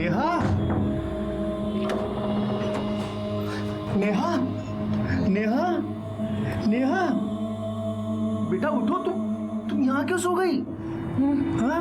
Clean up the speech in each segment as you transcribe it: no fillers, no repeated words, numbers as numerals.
नेहा, नेहा, नेहा, नेहा, बेटा उठो, तुम यहाँ क्यों सो गई? हाँ?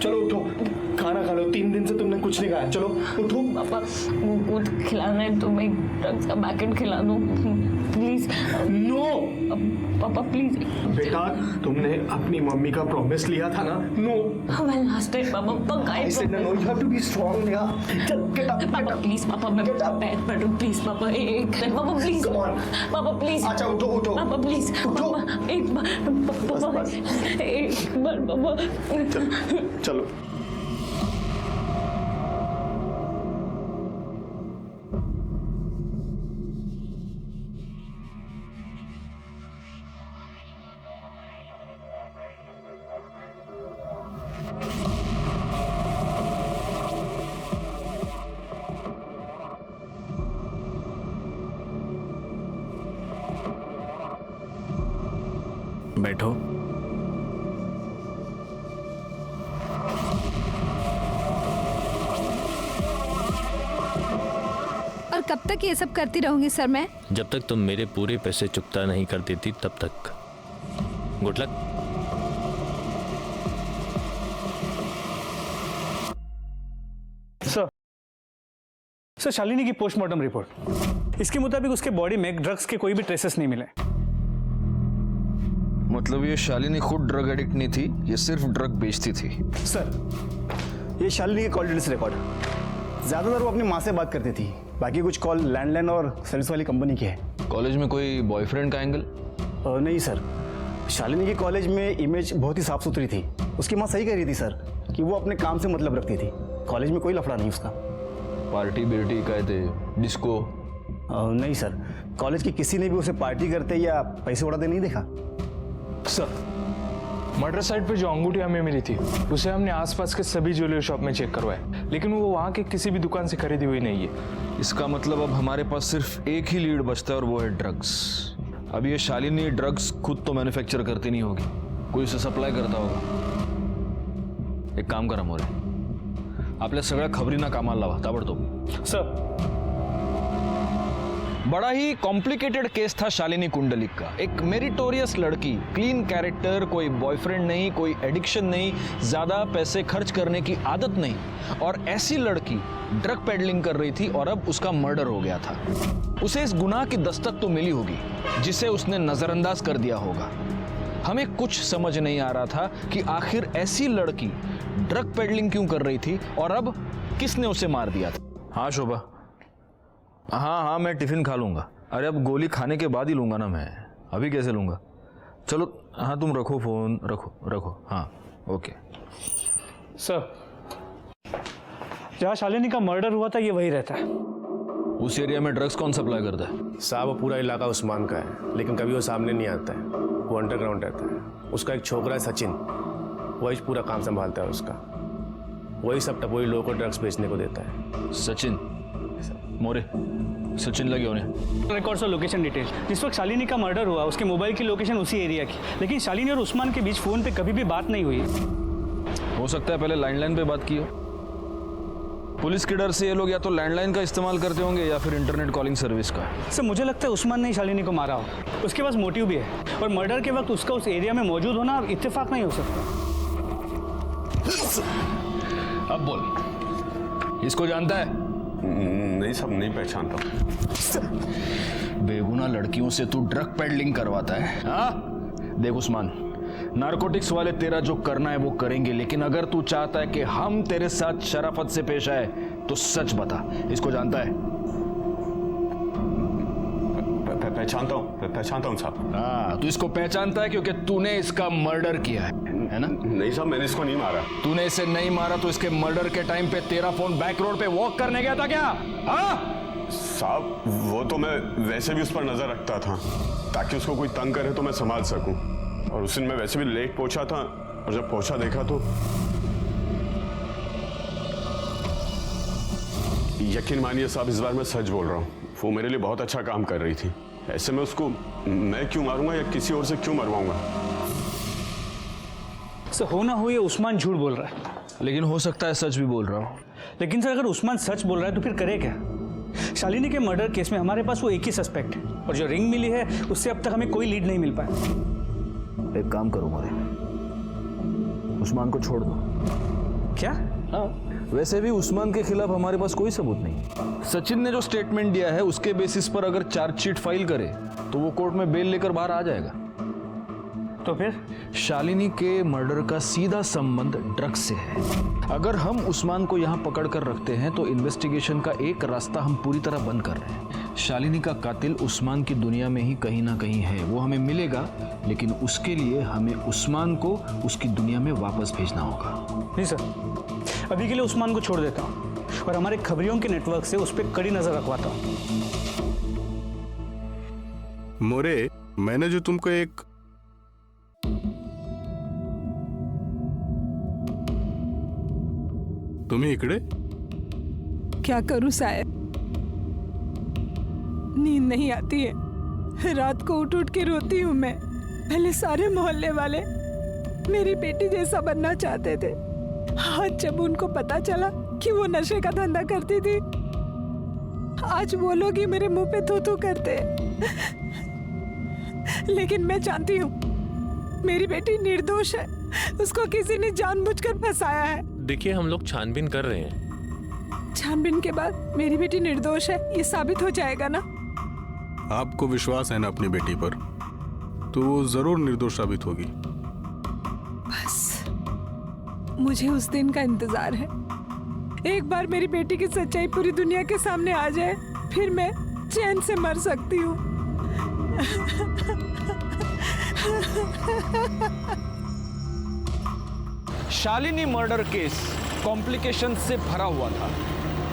चलो उठो, खाना खा लो। 3 दिन से तुमने कुछ नहीं खाया। चलो उठो। पापा कुछ खिलाना है तो मैं ड्रग्स का पैकेट खिला दूं प्लीज। नो पापा प्लीज। बेटा, तुमने अपनी मम्मी का प्रॉमिस लिया था ना। नो मैं लास्ट टाइम पापा पक्का I said no, you have to be strong, Neha. चल get up, पापा प्लीज। पापा मैं पैर पड़ूं प्लीज। पापा एक पापा प्लीज। Come on. पापा प्लीज। अच्छा उठो उठो। पापा प्लीज। उठो। पापा एक बार पापा एक बार पापा। चलो बैठो। और कब तक ये सब करती रहूंगी सर मैं? जब तक तुम मेरे पूरे पैसे चुकता नहीं कर देती तब तक। Good luck. सर शालिनी की पोस्टमार्टम रिपोर्ट, इसके मुताबिक उसके बॉडी में ड्रग्स के कोई भी ट्रेसेस नहीं मिले। मतलब ये शालिनी खुद ड्रग एडिक्ट नहीं थी, ये सिर्फ ड्रग बेचती थी। सर ये शालिनी के कॉल डिटेल्स रिकॉर्ड। ज़्यादातर वो अपनी माँ से बात करती थी, बाकी कुछ कॉल लैंडलाइन और सर्विस वाली कंपनी की है। कॉलेज में कोई बॉयफ्रेंड का एंगल? नहीं सर, शालिनी की कॉलेज में इमेज बहुत ही साफ सुथरी थी। उसकी माँ सही कह रही थी सर कि वो अपने काम से मतलब रखती थी। कॉलेज में कोई लफड़ा नहीं उसका। पार्टी बिर्टी कहते, डिस्को? नहीं सर, कॉलेज की किसी ने भी उसे पार्टी करते या पैसे उड़ाते नहीं देखा। सर मर्डर साइट पे जो अंगूठी हमें मिली थी उसे हमने आसपास के सभी ज्वेलरी शॉप में चेक करवाया, लेकिन वो वहाँ के किसी भी दुकान से खरीदी हुई नहीं है। इसका मतलब अब हमारे पास सिर्फ एक ही लीड बचता है और वो है ड्रग्स। अब ये शालिनी ड्रग्स खुद तो मैन्युफैक्चर करती नहीं होगी, कोई उसे सप्लाई करता होगा। एक काम करा मोरे, आपल्या सगळ्या खबरींना कामाला लावा ताबडतोब। सर बड़ा ही कॉम्प्लिकेटेड केस था शालिनी कुंडलिक का। एक मेरिटोरियस लड़की, क्लीन कैरेक्टर, कोई बॉयफ्रेंड नहीं, कोई एडिक्शन नहीं, ज्यादा पैसे खर्च करने की आदत नहीं, और ऐसी लड़की ड्रग पेडलिंग कर रही थी और अब उसका मर्डर हो गया था। उसे इस गुनाह की दस्तक तो मिली होगी जिसे उसने नजरअंदाज कर दिया होगा। हमें कुछ समझ नहीं आ रहा था कि आखिर ऐसी लड़की ड्रग पेडलिंग क्यों कर रही थी और अब किसने उसे मार दिया था। हाँ शोभा, हाँ मैं टिफिन खा लूंगा। अरे अब गोली खाने के बाद ही लूंगा ना मैं, अभी कैसे लूंगा? चलो हाँ तुम रखो फोन, रखो। हाँ ओके। सर जहाँ शालिनी का मर्डर हुआ था ये वही रहता है। उस एरिया में ड्रग्स कौन सप्लाई करता है? साहब वो पूरा इलाका उस्मान का है, लेकिन कभी वो सामने नहीं आता है, वो अंडरग्राउंड रहता है। उसका एक छोकरा है सचिन, वही पूरा काम संभालता है उसका। वही सब टपोरी लोगों को ड्रग्स बेचने को देता है। सचिन मोरे, सचिन लगे उन्हें रिकॉर्ड्स और लोकेशन डिटेल। जिस वक्त शालिनी का मर्डर हुआ उसके मोबाइल की लोकेशन उसी एरिया की, लेकिन शालिनी और उस्मान के बीच फोन पे कभी भी बात नहीं हुई। हो सकता है पहले लैंडलाइन पे बात की हो। पुलिस के डर से ये लोग या तो लैंडलाइन का इस्तेमाल करते होंगे या फिर इंटरनेट कॉलिंग सर्विस का। सर मुझे लगता है उस्मान ने शालिनी को मारा हो। उसके पास मोटिव भी है और मर्डर के वक्त उसका उस एरिया में मौजूद होना इत्तेफाक नहीं हो सकता। अब बोल, इसको जानता है? नहीं सब नहीं पहचानता। बेगुनाह लड़कियों से तू ड्रग पेडलिंग करवाता है? हाँ देख उस्मान, नारकोटिक्स वाले तेरा जो करना है वो करेंगे, लेकिन अगर तू चाहता है कि हम तेरे साथ शराफत से पेश आए तो सच बता, इसको जानता है? पहचानता हूँ साहब। हाँ तू इसको पहचानता है क्योंकि तूने इसका मर्डर किया है ना? नहीं साहब, मैंने इसको नहीं मारा। तूने इसे नहीं मारा तो इसके मर्डर के टाइम पे तेरा फोन बैक रोड पे वॉक करने गया था क्या? हाँ साहब वो तो मैं वैसे भी उस पर नजर रखता था ताकि उसको कोई तंग करे तो मैं संभाल सकूं, और उस दिन मैं वैसे भी लेट पहुंचा था, और जब पहुंचा देखा तो यकीन मानिए साहब इस बार मैं सच बोल रहा हूँ, वो मेरे लिए बहुत अच्छा काम कर रही थी। ऐसे में उसको मैं क्यों मारूंगा या किसी और से क्यों मरवाऊंगा? सर हो ना हो ये उस्मान झूठ बोल रहा है। लेकिन हो सकता है सच भी बोल रहा हूँ। लेकिन सर अगर उस्मान सच बोल रहा है तो फिर करे क्या? शालिनी के मर्डर केस में हमारे पास वो एक ही सस्पेक्ट है और जो रिंग मिली है उससे अब तक हमें कोई लीड नहीं मिल पाया। एक काम करो मोरे, उस्मान को छोड़ दो। क्या? हाँ, वैसे भी उस्मान के खिलाफ हमारे पास कोई सबूत नहीं। सचिन ने जो स्टेटमेंट दिया है उसके बेसिस पर अगर चार्जशीट फाइल करे तो वो कोर्ट में बेल लेकर बाहर आ जाएगा। तो फिर शालिनी के मर्डर का सीधा संबंध ड्रग्स से है। अगर हम उस्मान को यहाँ पकड़ कर रखते हैं तो इन्वेस्टिगेशन का एक रास्ता हम पूरी तरह बंद कर रहे हैं। शालिनी का कातिल उस्मान की दुनिया में ही कहीं ना कहीं है, वो हमें मिलेगा, लेकिन उसके लिए हमें उस्मान को उसकी दुनिया में वापस भेजना होगा। नहीं सर, अभी के लिए उस्मान को छोड़ देता हूँ और हमारे खबरियों के नेटवर्क से उस पर कड़ी नजर रखवाता हूँ। मोरे, मैंने जो तुमको एक तुम्ही इकडे क्या करूं साहब, नींद नहीं आती है। रात को उठ उठ के रोती हूँ मैं। पहले सारे मोहल्ले वाले मेरी बेटी जैसा बनना चाहते थे। आज जब उनको पता चला कि वो नशे का धंधा करती थी, आज वो लोग ही मेरे मुंह पे थू-थू करते। लेकिन मैं जानती हूँ मेरी बेटी निर्दोष है, उसको किसी ने जानबूझकर फंसाया है। देखिए, हम लोग छानबीन कर रहे हैं। छानबीन के बाद मेरी बेटी निर्दोष है ये साबित हो जाएगा ना? आपको विश्वास है ना अपनी बेटी पर, तो वो जरूर निर्दोष साबित होगी। बस मुझे उस दिन का इंतजार है। एक बार मेरी बेटी की सच्चाई पूरी दुनिया के सामने आ जाए, फिर मैं चैन से मर सकती हूँ। शालिनी मर्डर केस कॉम्प्लिकेशन से भरा हुआ था।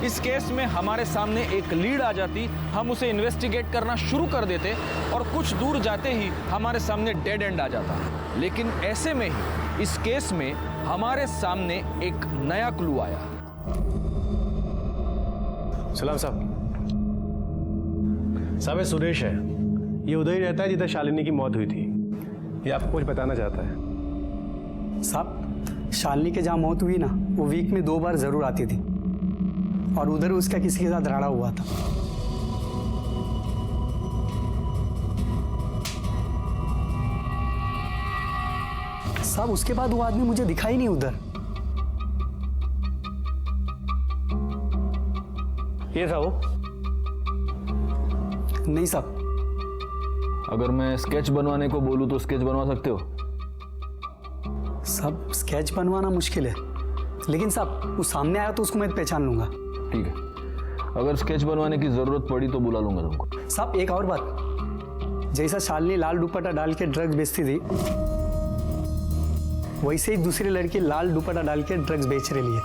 इस केस में हमारे सामने एक लीड आ जाती, हम उसे इन्वेस्टिगेट करना शुरू कर देते और कुछ दूर जाते ही हमारे सामने डेड एंड आ जाता। लेकिन ऐसे में ही इस केस में हमारे सामने एक नया क्लू आया। सलाम साहब। साहब, ये सुरेश है। ये उधर ही रहता है जिधर शालिनी की मौत हुई थी। ये आपको कुछ बताना चाहता है। साहब, शालिनी के जहाँ मौत हुई ना, वो वीक में 2 बार जरूर आती थी और उधर उसका किसी के साथ राड़ा हुआ था। साहब, उसके बाद वो आदमी मुझे दिखा ही नहीं उधर। ये था वो? नहीं साहब। अगर मैं स्केच बनवाने को बोलूं तो स्केच बनवा सकते हो? साहब, स्केच बनवाना मुश्किल है, लेकिन साहब वो सामने आया तो उसको मैं पहचान लूंगा। ठीक है, अगर स्केच बनवाने की जरूरत पड़ी तो बुला लूंगा तुमको। साहब, एक और बात, जैसा शालिनी लाल दुपट्टा डाल के ड्रग्स बेचती थी, वैसे ही दूसरी लड़की लाल दुपट्टा डाल के ड्रग्स बेच रही है।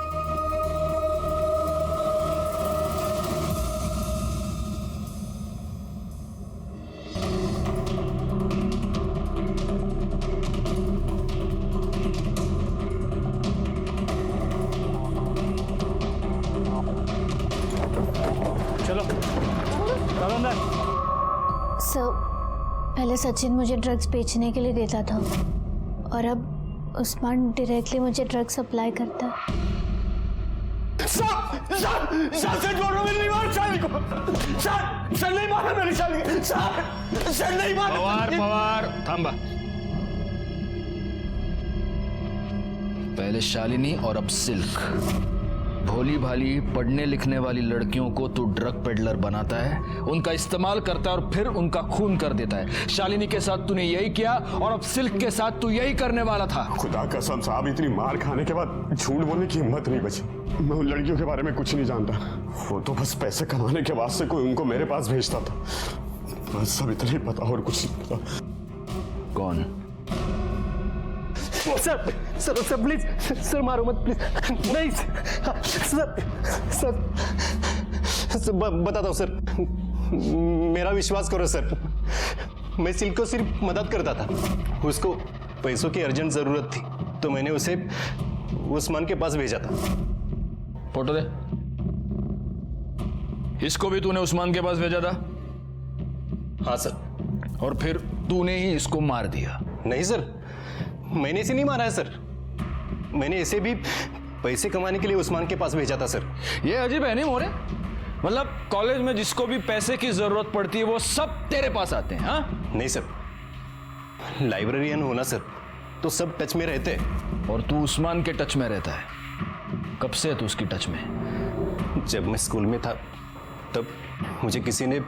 चलो चलो अंदर। सर, पहले सचिन मुझे ड्रग्स बेचने के लिए देता था और अब उस्मान डायरेक्टली मुझे ड्रग्स सप्लाई करता है। पवार, थांबा। पहले शालिनी और अब सिल्क। भोली भाली पढ़ने लिखने वाली लड़कियों को तू ड्रग पेडलर बनाता है, उनका इस्तेमाल करता है और फिर उनका खून कर देता है। शालिनी के साथ तूने यही किया और अब सिल्क के साथ तू यही करने वाला था। खुदा कसम साहब, इतनी मार खाने के बाद झूठ बोलने की हिम्मत नहीं बची। मैं उन लड़कियों के बारे में कुछ नहीं जानता। वो तो बस पैसे कमाने के वास्ते कोई उनको मेरे पास भेजता था। बस सब इतना ही पता और कुछ नहीं पता। कौन? Sir sir sir please, sir मारो मत प्लीज। नहीं सर सर बताता हूँ सर, मेरा विश्वास करो सर। मैं सिल्क को सिर्फ मदद करता था, उसको पैसों की अर्जेंट जरूरत थी तो मैंने उसे उस्मान के पास भेजा था। फोटो दे। इसको भी तूने उस्मान के पास भेजा था? हाँ सर। और फिर तूने ही इसको मार दिया? नहीं सर, मैंने इसे नहीं मारा है सर। मैंने इसे भी पैसे कमाने के लिए उस्मान के पास भेजा था सर। ये अजीब है नहीं मोरे? मतलब कॉलेज में जिसको भी पैसे की जरूरत पड़ती है वो सब तेरे पास आते हैं? हाँ नहीं सर, लाइब्रेरियन होना सर तो सब टच में रहते हैं। और तू उस्मान के टच में रहता है? कब से है तू उसकी टच में? जब मैं स्कूल में था तब मुझे किसी ने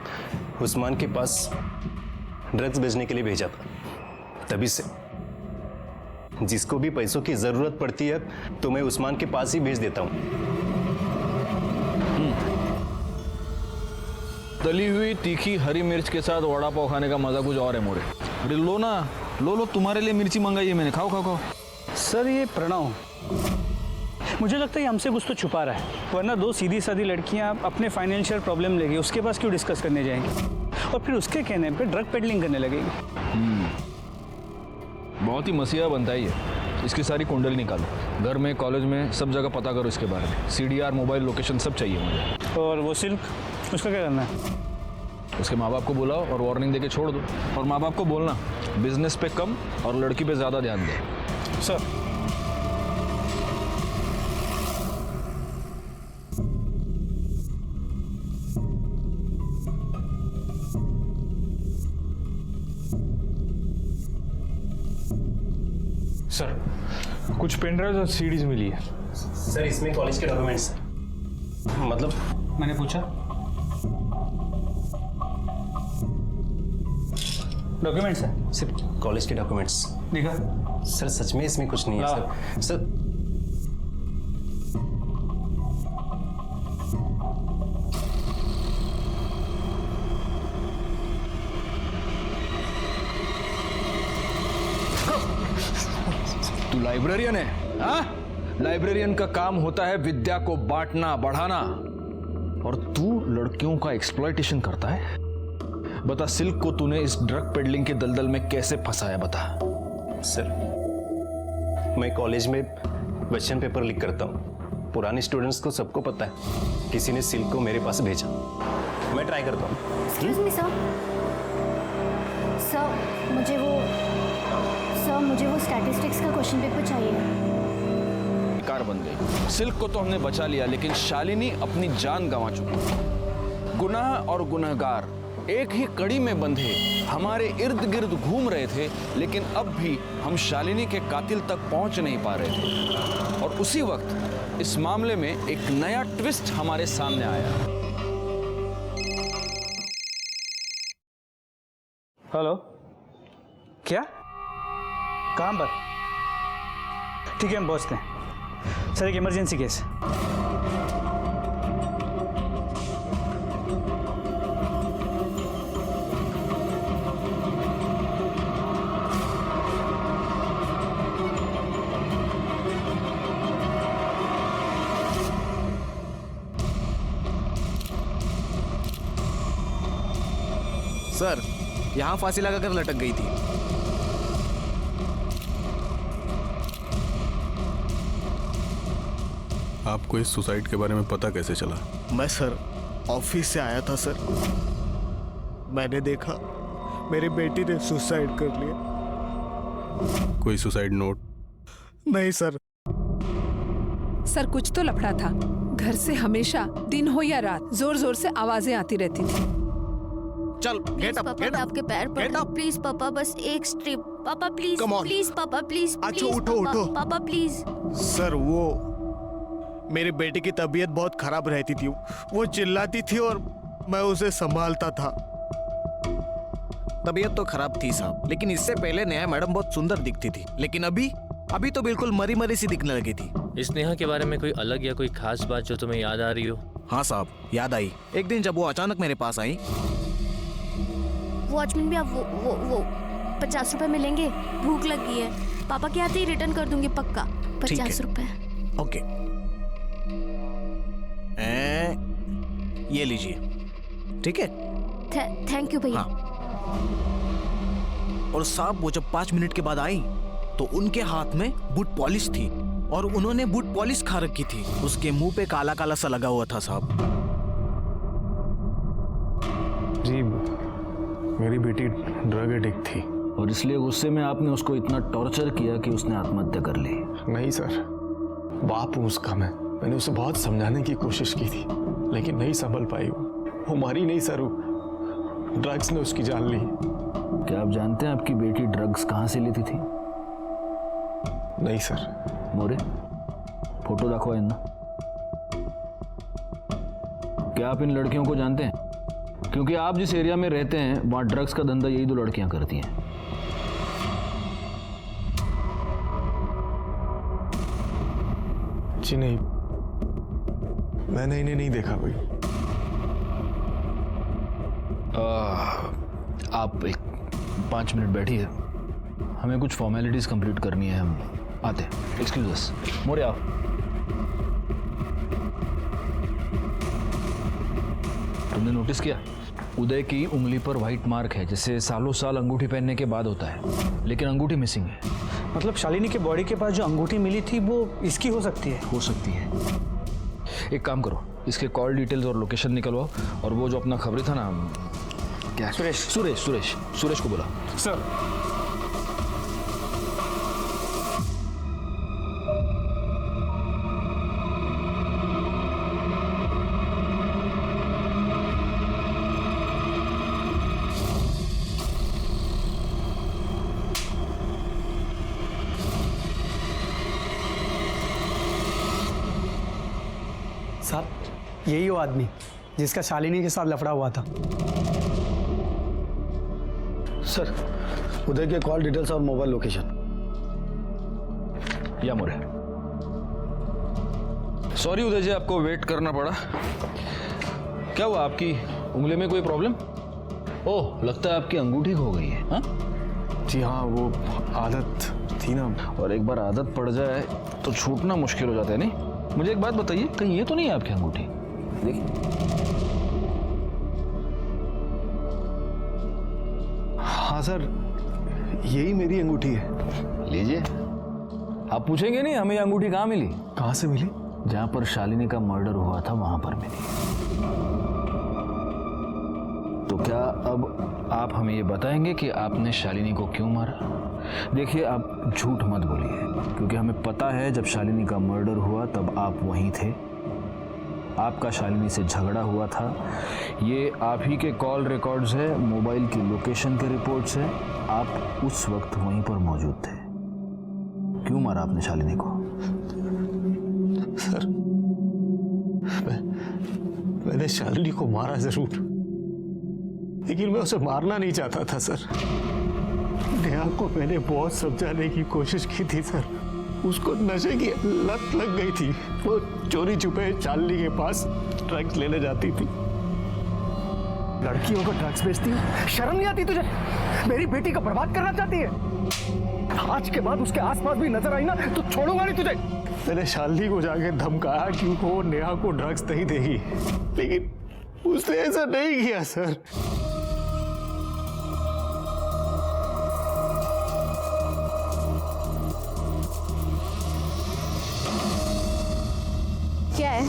उस्मान के पास ड्रग्स बेचने के लिए भेजा था। तभी से जिसको भी पैसों की जरूरत पड़ती है तो मैं उस्मान के पास ही भेज देता हूं। तली हुई तीखी हरी मिर्च के साथ वड़ा पाव खाने का मजा कुछ और है मोरे। अरे लो ना, लो तुम्हारे लिए मिर्ची मंगाई है मैंने, खाओ खाओ खाओ। सर ये प्रणव, मुझे लगता है हमसे कुछ तो छुपा रहा है, वरना दो सीधी सादी लड़कियां अपने फाइनेंशियल प्रॉब्लम लेके उसके पास क्यों डिस्कस करने जाएंगी और फिर उसके कहने पे ड्रग पेडलिंग करने लगेगी। बहुत ही मसीहा बनता है ये। इसकी सारी कुंडली निकालो, घर में कॉलेज में सब जगह पता करो इसके बारे में। CDR मोबाइल लोकेशन सब चाहिए मुझे। और वो सिल्क, उसका क्या करना है? उसके माँ बाप को बुलाओ और वार्निंग देके छोड़ दो। और माँ बाप को बोलना बिजनेस पे कम और लड़की पे ज़्यादा ध्यान दे। सर सर कुछ पेन ड्राइव और सीडीज मिली है। सर इसमें कॉलेज के डॉक्यूमेंट्स हैं। मतलब मैंने पूछा डॉक्यूमेंट्स है? सिर्फ कॉलेज के डॉक्यूमेंट्स। देखा सर सच में इसमें कुछ नहीं है सर। सर तू लाइब्रेरियन है? हाँ, लाइब्रेरियन का काम होता है विद्या को बांटना बढ़ाना, और तू लड़कियों का एक्सप्लॉयटेशन करता है। बता, सिल्क को तूने इस ड्रग पेडलिंग के दलदल में कैसे फंसाया, बता। सर मैं कॉलेज में क्वेश्चन पेपर लीक करता हूँ। पुराने स्टूडेंट्स को सबको पता है किसी ने सिल्क को मेरे पास भेजा। मैं ट्राई करता हूँ। एक्सक्यूज मी सर, मुझे वो स्टैटिस्टिक्स का क्वेश्चन पेपर चाहिए। कार बन गई। सिल्क को तो हमने बचा लिया, लेकिन शालिनी अपनी जान गंवा चुकी। गुनाह और गुनहगार एक ही कड़ी में बंधे हमारे इर्द गिर्द घूम रहे थे, लेकिन अब भी हम शालिनी के कातिल तक पहुंच नहीं पा रहे थे। और उसी वक्त इस मामले में एक नया ट्विस्ट हमारे सामने आया। हेलो, क्या? कहाँ पर? ठीक है हम पहुँचते हैं। सर एक इमरजेंसी केस। सर यहाँ फांसी लगाकर लटक गई थी। आपको इस सुसाइड के बारे में पता कैसे चला? मैं सर ऑफिस से आया था सर, मैंने देखा मेरी बेटी ने सुसाइड कर लिया। कोई सुसाइड नोट? नहीं सर। सर कुछ तो लफड़ा था। घर से हमेशा दिन हो या रात जोर जोर से आवाजें आती रहती थी। चल गेट अप, पापा, मैं आपके पैर पड़ता हूं, प्लीज पापा, बस एक स्ट्रिप पापा, प्लीज प्लीज पापा, प्लीज अच्छा उठो उठो पापा प्लीज। सर वो मेरी बेटी की तबीयत बहुत खराब रहती थी, वो चिल्लाती थी और मैं उसे संभालता था। तबीयत तो खराब थी साहब, लेकिन इससे पहले नेहा मैडम बहुत सुंदर दिखती थी, लेकिन अभी तो बिल्कुल मरी मरी सी दिखने लगी थी। इस नेहा के बारे में कोई अलग या कोई खास बात जो तुम्हें याद आ रही हो? हाँ साहब याद आई। एक दिन जब वो अचानक मेरे पास आई। वॉचमैन भी आप वो 50 रुपए मिलेंगे, भूख लगी है। पापा के आते ही रिटर्न कर दूंगी पक्का। 50 रुपए। ओके ये लीजिए, ठीक है? थैंक यू भैया। और साहब वो जब 5 मिनट के बाद आई तो उनके हाथ में बूट पॉलिश थी और उन्होंने बूट पॉलिश खा रखी थी। उसके मुंह पे काला काला सा लगा हुआ था साहब। जी मेरी बेटी ड्रग एडिक्ट थी और इसलिए गुस्से में आपने उसको इतना टॉर्चर किया कि उसने आत्महत्या कर ली? नहीं सर, बाप हूँ उसका। मैंने उसे बहुत समझाने की कोशिश की थी, लेकिन नहीं संभल पाई। वो मरी नहीं सर, ड्रग्स ने उसकी जान ली। क्या आप जानते हैं आपकी बेटी ड्रग्स कहाँ से लेती थी? नहीं सर। मोरे, फोटो दाखवा इन्ना। क्या आप इन लड़कियों को जानते हैं? क्योंकि आप जिस एरिया में रहते हैं वहां ड्रग्स का धंधा यही 2 लड़कियां करती हैं। जी नहीं, मैंने इन्हें नहीं देखा कोई। आप एक 5 मिनट बैठिए, हमें कुछ फॉर्मेलिटीज कंप्लीट करनी है, हम आते हैं। एक्सक्यूज अस। मोरे आओ। तुमने नोटिस किया उदय की उंगली पर व्हाइट मार्क है, जिससे सालों साल अंगूठी पहनने के बाद होता है, लेकिन अंगूठी मिसिंग है। मतलब शालिनी के बॉडी के पास जो अंगूठी मिली थी वो इसकी हो सकती है? हो सकती है। एक काम करो, इसके कॉल डिटेल्स और लोकेशन निकलवाओ, और वो जो अपना खबरी था ना, क्या, सुरेश को बुला। सर। साहब, यही वो आदमी जिसका शालिनी के साथ लफड़ा हुआ था। सर, उदय के कॉल डिटेल्स और मोबाइल लोकेशन। या मोरे। सॉरी उदय जी, आपको वेट करना पड़ा। क्या हुआ, आपकी उंगली में कोई प्रॉब्लम? ओह, लगता है आपकी अंगूठी खो गई है। हाँ जी हाँ, वो आदत थी ना। और एक बार आदत पड़ जाए तो छूटना मुश्किल हो जाता है, नहीं? मुझे एक बात बताइए, कहीं ये तो नहीं है आपकी अंगूठी? देखिए। हाँ सर, यही मेरी अंगूठी है। लीजिए। आप पूछेंगे नहीं हमें ये अंगूठी कहाँ मिली? कहाँ से मिली? जहां पर शालिनी का मर्डर हुआ था वहां पर मिली। तो क्या अब आप हमें ये बताएंगे कि आपने शालिनी को क्यों मारा? देखिए, आप झूठ मत बोलिए, क्योंकि हमें पता है जब शालिनी का मर्डर हुआ तब आप वहीं थे। आपका शालिनी से झगड़ा हुआ था। ये आप ही के कॉल रिकॉर्ड्स है, मोबाइल की लोकेशन के रिपोर्ट्स है। आप उस वक्त वहीं पर मौजूद थे। क्यों मारा आपने शालिनी को? सर, मैंने शालिनी को मारा जरूर, लेकिन मैं उसे मारना नहीं चाहता था सर। नेहा को मैंने बहुत समझाने की कोशिश की थी सर। उसको नशे की लत लग गई थी। वो चोरी छुपे शालिनी के पास ड्रग्स लेने जाती थी। लड़कियों को ड्रग्स बेचती है, शर्म नहीं आती तुझे? मेरी बेटी को बर्बाद करना चाहती है। आज के बाद उसके आसपास भी नजर आई ना तो छोड़ूंगा नहीं तुझे। मैंने शालिनी को जाके धमकाया कि वो नेहा को ड्रग्स नहीं देगी, लेकिन उसने ऐसा नहीं किया सर। क्या है?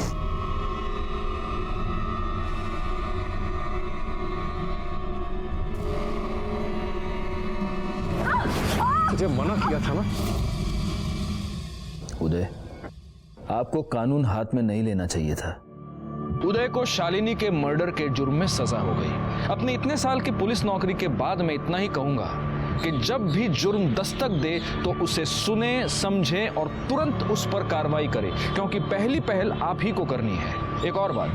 तुझे मना किया था ना। उदय, आपको कानून हाथ में नहीं लेना चाहिए था। उदय को शालिनी के मर्डर के जुर्म में सजा हो गई। अपने इतने साल की पुलिस नौकरी के बाद मैं इतना ही कहूंगा कि जब भी जुर्म दस्तक दे तो उसे सुने, समझे और तुरंत उस पर कार्रवाई करे, क्योंकि पहली पहल आप ही को करनी है। एक और बात,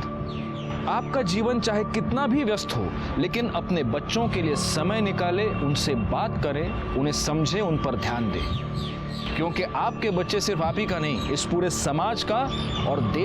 आपका जीवन चाहे कितना भी व्यस्त हो, लेकिन अपने बच्चों के लिए समय निकाले, उनसे बात करें, उन्हें समझे, उन पर ध्यान दें, क्योंकि आपके बच्चे सिर्फ आप ही का नहीं, इस पूरे समाज का और देश